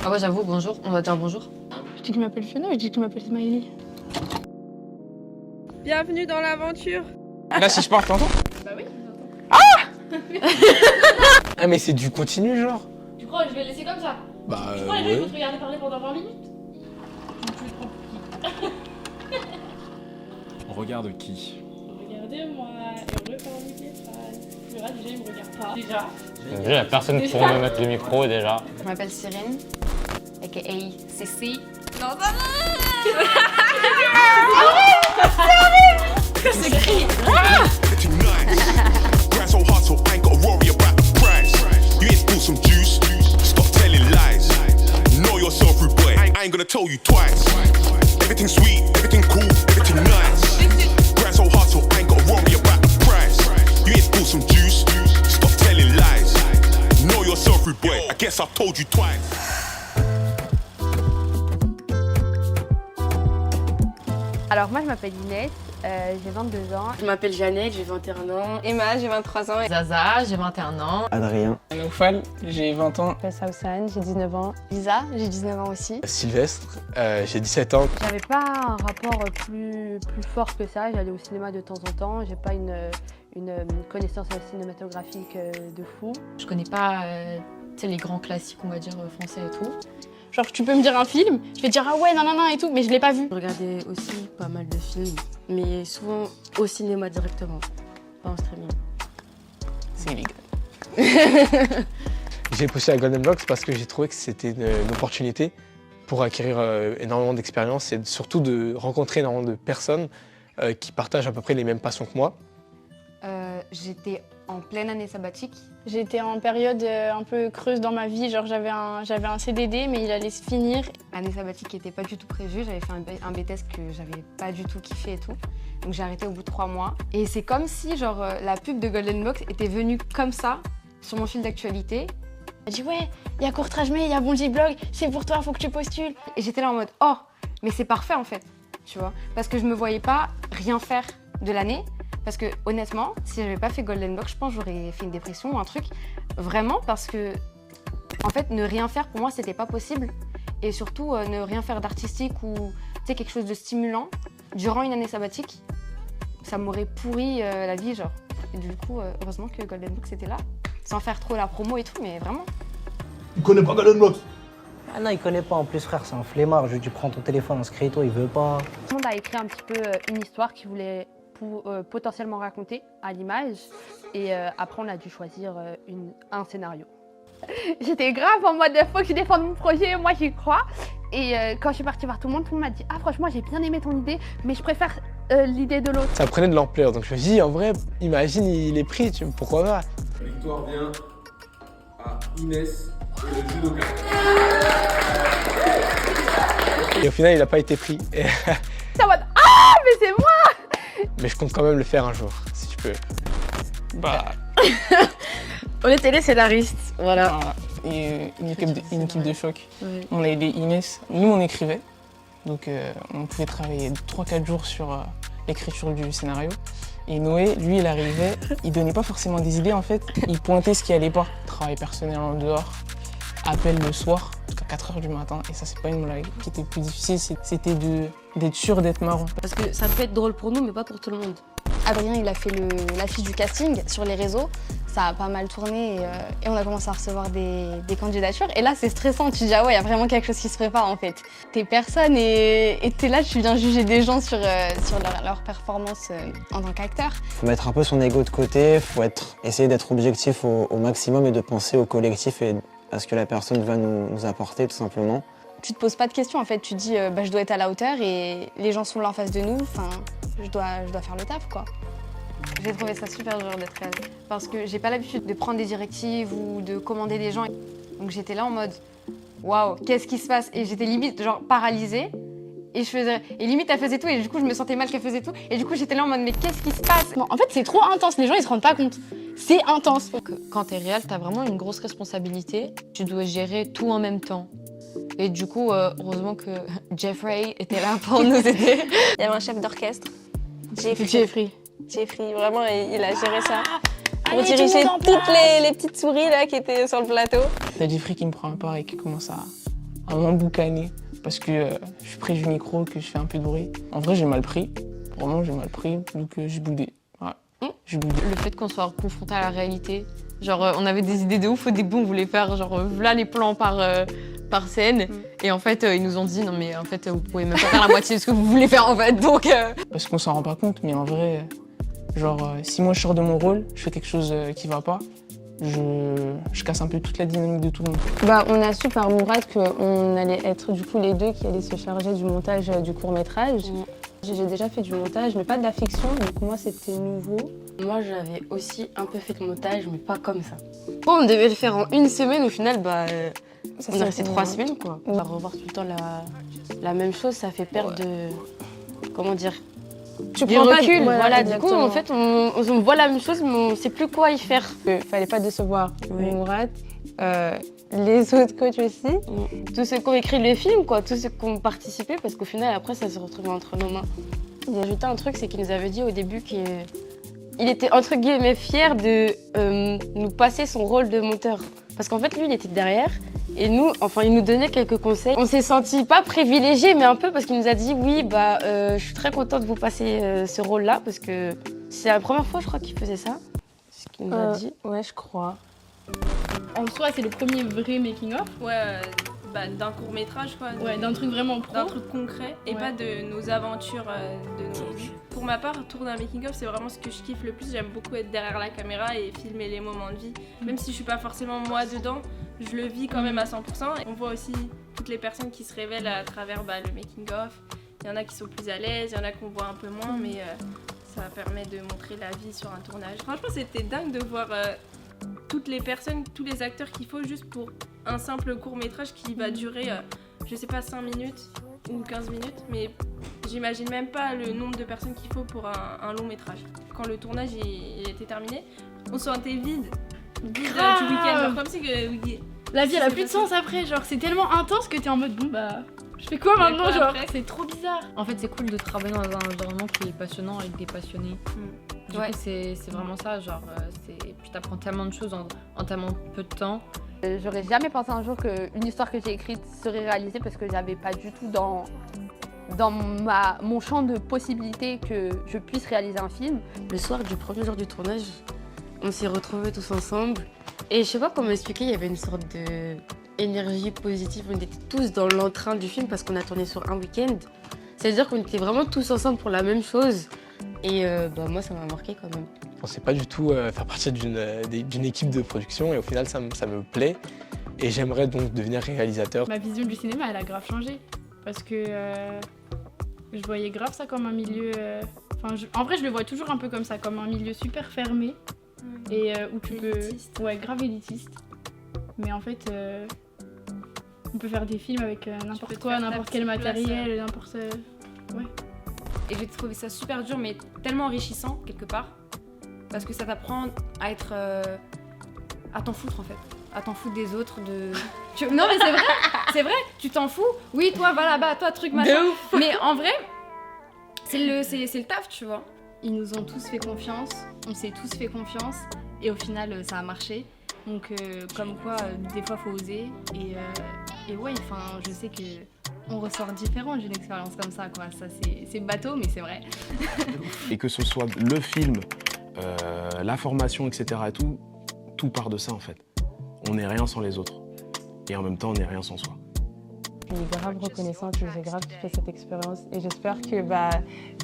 Ah ouais, j'avoue, bonjour, on va dire bonjour. Je dis que je m'appelle Fiona, je dis que je m'appelle Smiley. Bienvenue dans l'aventure. Là, si je parle, t'entends? Bah oui, je vous entends. Ah, mais c'est du continu, genre? Tu crois que je vais laisser comme ça? Bah, Tu crois les gens ils vont te regarder parler pendant 20 minutes? Tu te prends pour qui? On regarde qui? Regardez-moi, et on reparle des phrases. Déjà, il me regarde pas. Déjà. Déjà, y a personne pour me mettre le micro déjà. Je m'appelle Cyrine, aka Cécile. Non, ça Everything nice. Grass or hustle, I ain't gotta worry about the price. You ain't bought some juice, stop telling lies. Know yourself, rude boy, I ain't gonna tell you twice. Everything sweet, everything cool, everything nice. Grass or hustle, I ain't gotta worry about the price. You ain't bought some juice, stop telling lies. Know yourself, rude boy, I guess I've told you twice. Alors moi je m'appelle Inès, j'ai 22 ans. Je m'appelle Jeannette, j'ai 21 ans. Emma, j'ai 23 ans. Zaza, j'ai 21 ans. Adrien. Noufal, j'ai 20 ans. Je m'appelle Saoussane, j'ai 19 ans. Lisa, j'ai 19 ans aussi. Sylvestre, j'ai 17 ans. J'avais pas un rapport plus fort que ça, j'allais au cinéma de temps en temps, j'ai pas une connaissance cinématographique de fou. Je connais pas les grands classiques, on va dire, français et tout. Genre, tu peux me dire un film, je vais te dire ah ouais, non, et tout, mais je l'ai pas vu. Je regardais aussi pas mal de films, mais souvent au cinéma directement, pas en streaming. C'est illégal. J'ai poussé à Golden Box parce que j'ai trouvé que c'était une opportunité pour acquérir énormément d'expérience et surtout de rencontrer énormément de personnes qui partagent à peu près les mêmes passions que moi. J'étais en pleine année sabbatique. J'étais en période un peu creuse dans ma vie, genre j'avais un CDD mais il allait se finir. L'année sabbatique n'était pas du tout prévue, j'avais fait un BTS que j'avais pas du tout kiffé et tout. Donc j'ai arrêté au bout de 3 mois. Et c'est comme si genre la pub de Golden Box était venue comme ça sur mon fil d'actualité. Elle dit ouais, il y a Courtrage May, il y a Bonji Blog, c'est pour toi, faut que tu postules. Et j'étais là en mode oh, mais c'est parfait en fait, tu vois. Parce que je me voyais pas rien faire de l'année. Parce que honnêtement, si j'avais pas fait Golden Box, je pense que j'aurais fait une dépression ou un truc. Vraiment parce que, en fait, ne rien faire pour moi, c'était pas possible. Et surtout, ne rien faire d'artistique ou quelque chose de stimulant durant une année sabbatique, ça m'aurait pourri la vie, genre. Et du coup, heureusement que Golden Box était là, sans faire trop la promo et tout, mais vraiment. Il connaît pas Golden Box. Ah non, il connaît pas. En plus, frère, c'est un flemmard. Je lui dis, prends ton téléphone, inscris-toi, il veut pas. Tout le monde a écrit un petit peu une histoire qu'il voulait potentiellement raconter à l'image et après on a dû choisir un scénario. J'étais grave en mode faut que je défende mon projet, moi j'y crois et quand je suis partie voir tout le monde m'a dit ah franchement j'ai bien aimé ton idée mais je préfère l'idée de l'autre. Ça prenait de l'ampleur donc je me suis dit en vrai imagine il est pris, pourquoi pas. La victoire vient à Inès et le judoka. Et au final il n'a pas été pris. C'est en mode ah mais c'est moi. Mais je compte quand même le faire un jour, si tu peux. Bah. On était les scénaristes, voilà. Et une équipe de choc. Ouais. On a aidé Inès. Nous, on écrivait. Donc, on pouvait travailler 3-4 jours sur l'écriture du scénario. Et Noé, lui, il arrivait, il donnait pas forcément des idées en fait. Il pointait ce qui allait pas. Travail personnel en dehors, appel le soir, jusqu'à 4h du matin. Et ça, c'est pas une blague. Ce qui était le plus difficile, c'était d'être sûr d'être marrant. Parce que ça peut être drôle pour nous, mais pas pour tout le monde. Adrien, il a fait l'affiche du casting sur les réseaux. Ça a pas mal tourné et on a commencé à recevoir des candidatures. Et là, c'est stressant. Tu te dis, ah ouais, il y a vraiment quelque chose qui se prépare en fait. T'es personne et t'es là, tu viens juger des gens sur leur performance en tant qu'acteur. Faut mettre un peu son ego de côté, faut essayer d'être objectif au maximum et de penser au collectif et à ce que la personne va nous apporter tout simplement. Tu te poses pas de questions en fait. Tu te dis, je dois être à la hauteur et les gens sont là en face de nous. Enfin, je dois faire le taf quoi. J'ai trouvé ça super dur d'être elle parce que j'ai pas l'habitude de prendre des directives ou de commander des gens. Donc j'étais là en mode waouh, qu'est-ce qui se passe? Et j'étais limite genre paralysée et limite elle faisait tout et du coup je me sentais mal qu'elle faisait tout et du coup j'étais là en mode mais qu'est-ce qui se passe? Bon, en fait c'est trop intense, les gens ils se rendent pas compte. C'est intense. Quand t'es réel, t'as vraiment une grosse responsabilité. Tu dois gérer tout en même temps. Et du coup, heureusement que Jeffrey était là pour nous aider. Il y avait un chef d'orchestre, Jeffrey. Jeffrey, vraiment, il a géré ça. Pour Allez, diriger tout le monde en toutes place. les petites souris là, qui étaient sur le plateau. T'as Jeffrey qui me prend à part et qui commence à à moins boucaner parce que je suis près du micro, que je fais un peu de bruit. En vrai, j'ai mal pris. Vraiment, j'ai mal pris, donc j'ai boudé. Ouais, j'ai boudé. Le fait qu'on soit confronté à la réalité, genre on avait des idées de ouf, au début on voulait faire genre voilà les plans par scène, et en fait ils nous ont dit non mais en fait vous pouvez même pas faire la moitié de ce que vous voulez faire en fait, donc... Parce qu'on s'en rend pas compte, mais en vrai, genre si moi je sors de mon rôle, je fais quelque chose qui va pas, je casse un peu toute la dynamique de tout le monde. Bah, on a su par Mourad qu'on allait être du coup les deux qui allaient se charger du montage du court-métrage. J'ai déjà fait du montage, mais pas de la fiction, donc moi c'était nouveau. Moi j'avais aussi un peu fait le montage, mais pas comme ça. Bon, on devait le faire en 1 semaine, au final, bah, on a resté 3 semaines quoi. On va revoir tout le temps la même chose, ça fait perdre de... Comment dire, Tu du prends pas recul, de- voilà, du coup exactement. en fait on voit la même chose mais on sait plus quoi y faire. Fallait pas décevoir Mourad, les autres coachs aussi, tous ceux qui ont écrit le film, quoi, tous ceux qui ont participé, parce qu'au final après ça se retrouvait entre nos mains. Il a ajouté un truc, c'est qu'il nous avait dit au début qu'il était entre guillemets fier de nous passer son rôle de monteur. Parce qu'en fait lui il était derrière et nous, enfin il nous donnait quelques conseils. On s'est senti pas privilégiés mais un peu parce qu'il nous a dit oui bah je suis très contente de vous passer ce rôle là parce que c'est la première fois je crois qu'il faisait ça. C'est ce qu'il nous a dit. Ouais je crois. En soi, c'est le premier vrai making-of. Ouais, d'un court-métrage, quoi. Ouais, d'un truc vraiment pro. D'un truc concret, et Ouais. pas de nos aventures de nos vies. Pour ma part, tourner un making-of, c'est vraiment ce que je kiffe le plus. J'aime beaucoup être derrière la caméra et filmer les moments de vie. Même si je suis pas forcément moi dedans, je le vis quand même à 100%. Et on voit aussi toutes les personnes qui se révèlent à travers le making-of. Il y en a qui sont plus à l'aise, il y en a qu'on voit un peu moins, mais ça permet de montrer la vie sur un tournage. Franchement, c'était dingue de voir toutes les personnes, tous les acteurs qu'il faut juste pour un simple court-métrage qui va durer, je sais pas, 5 minutes ou 15 minutes, mais j'imagine même pas le nombre de personnes qu'il faut pour un long-métrage. Quand le tournage il était terminé, on se sentait vide du week-end, genre comme si que... La vie, elle a plus de sens après. Genre, c'est tellement intense que t'es en mode bon, bah, je fais quoi maintenant, genre c'est trop bizarre. En fait, c'est cool de travailler dans un environnement qui est passionnant avec des passionnés. Du coup, c'est vraiment ça, genre, puis t'apprends tellement de choses en tellement peu de temps. J'aurais jamais pensé un jour qu'une histoire que j'ai écrite serait réalisée parce que j'avais pas du tout dans mon champ de possibilités que je puisse réaliser un film. Le soir du premier jour du tournage, on s'est retrouvés tous ensemble et je sais pas comment expliquer, il y avait une sorte de énergie positive, on était tous dans l'entrain du film parce qu'on a tourné sur un week-end. C'est-à-dire qu'on était vraiment tous ensemble pour la même chose et moi ça m'a marqué quand même. Je pensais pas du tout faire partie d'une équipe de production et au final ça me plaît et j'aimerais donc devenir réalisateur. Ma vision du cinéma, elle a grave changé parce que je voyais grave ça comme un milieu... en vrai, je le vois toujours un peu comme ça, comme un milieu super fermé et où tu peux... Ouais, grave élitiste. Mais en fait, on peut faire des films avec n'importe quoi, n'importe quel matériel, n'importe... Ouais. Et j'ai trouvé ça super dur, mais tellement enrichissant, quelque part. Parce que ça t'apprend à être... à t'en foutre, en fait. À t'en foutre des autres, Non, mais c'est vrai, tu t'en fous. Oui, toi, va là-bas, toi, truc, machin. Mais en vrai, c'est le taf, tu vois. Ils nous ont tous fait confiance, on s'est tous fait confiance, et au final, ça a marché. Donc, comme quoi, des fois, faut oser. Et ouais, enfin, je sais que on ressort différent d'une expérience comme ça, quoi. Ça, c'est bateau, mais c'est vrai. Et que ce soit le film, la formation, etc. et tout part de ça, en fait. On n'est rien sans les autres. Et en même temps, on n'est rien sans soi. Je suis grave reconnaissante que j'ai grave fait cette expérience et j'espère que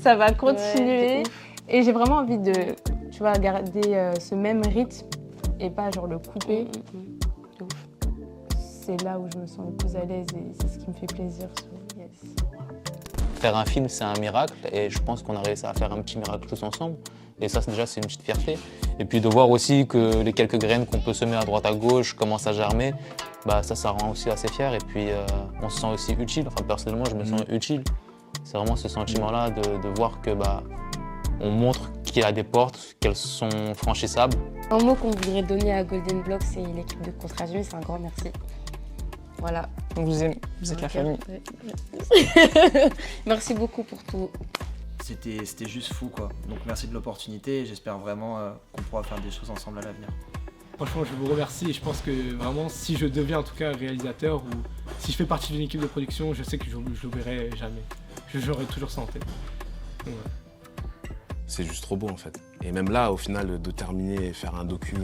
ça va continuer. Et j'ai vraiment envie de, tu vois, garder ce même rythme et pas genre le couper. C'est là où je me sens le plus à l'aise et c'est ce qui me fait plaisir. Faire un film, c'est un miracle et je pense qu'on a réussi à faire un petit miracle tous ensemble. Et ça, déjà, c'est une petite fierté. Et puis de voir aussi que les quelques graines qu'on peut semer à droite à gauche commencent à germer, ça rend aussi assez fier. Et puis on se sent aussi utile. Enfin, personnellement, je me sens utile. C'est vraiment ce sentiment-là de voir que on montre qu'il y a des portes, qu'elles sont franchissables. Un mot qu'on voudrait donner à Golden Block, c'est l'équipe de Contre-Adjoint, c'est un grand merci. Voilà. On vous aime, vous êtes la famille. Merci beaucoup pour tout. C'était juste fou, quoi. Donc merci de l'opportunité et j'espère vraiment qu'on pourra faire des choses ensemble à l'avenir. Franchement, je vous remercie et je pense que vraiment, si je deviens en tout cas réalisateur ou si je fais partie d'une équipe de production, je sais que je l'oublierai jamais. J'aurai toujours ça en tête. Donc, voilà. C'est juste trop beau en fait. Et même là, au final, de terminer et faire un docu,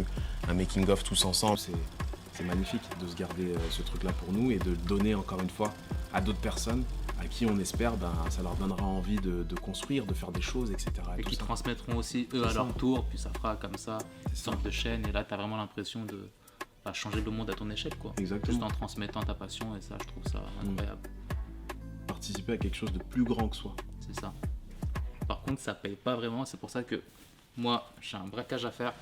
un making-of tous ensemble, c'est magnifique de se garder ce truc-là pour nous et de le donner encore une fois à d'autres personnes à qui on espère ça leur donnera envie de construire, de faire des choses, etc. Et qui transmettront aussi eux à leur tour, puis ça fera comme ça une sorte de chaîne. Et là, tu as vraiment l'impression de changer le monde à ton échelle, quoi. Exactement. Juste en transmettant ta passion, et ça, je trouve ça incroyable. Participer à quelque chose de plus grand que soi. C'est ça. Par contre, ça paye pas vraiment, c'est pour ça que moi, j'ai un braquage à faire.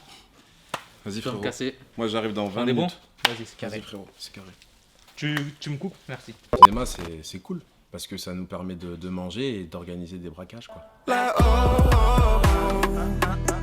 Vas-y, tu vas me frérot. casser. Moi, j'arrive dans 20 On est bon? minutes. Vas-y, c'est carré. Vas-y, frérot, c'est carré. Tu me coupes? Merci. Le cinéma, c'est cool parce que ça nous permet de manger et d'organiser des braquages, quoi. Like, oh, oh, oh.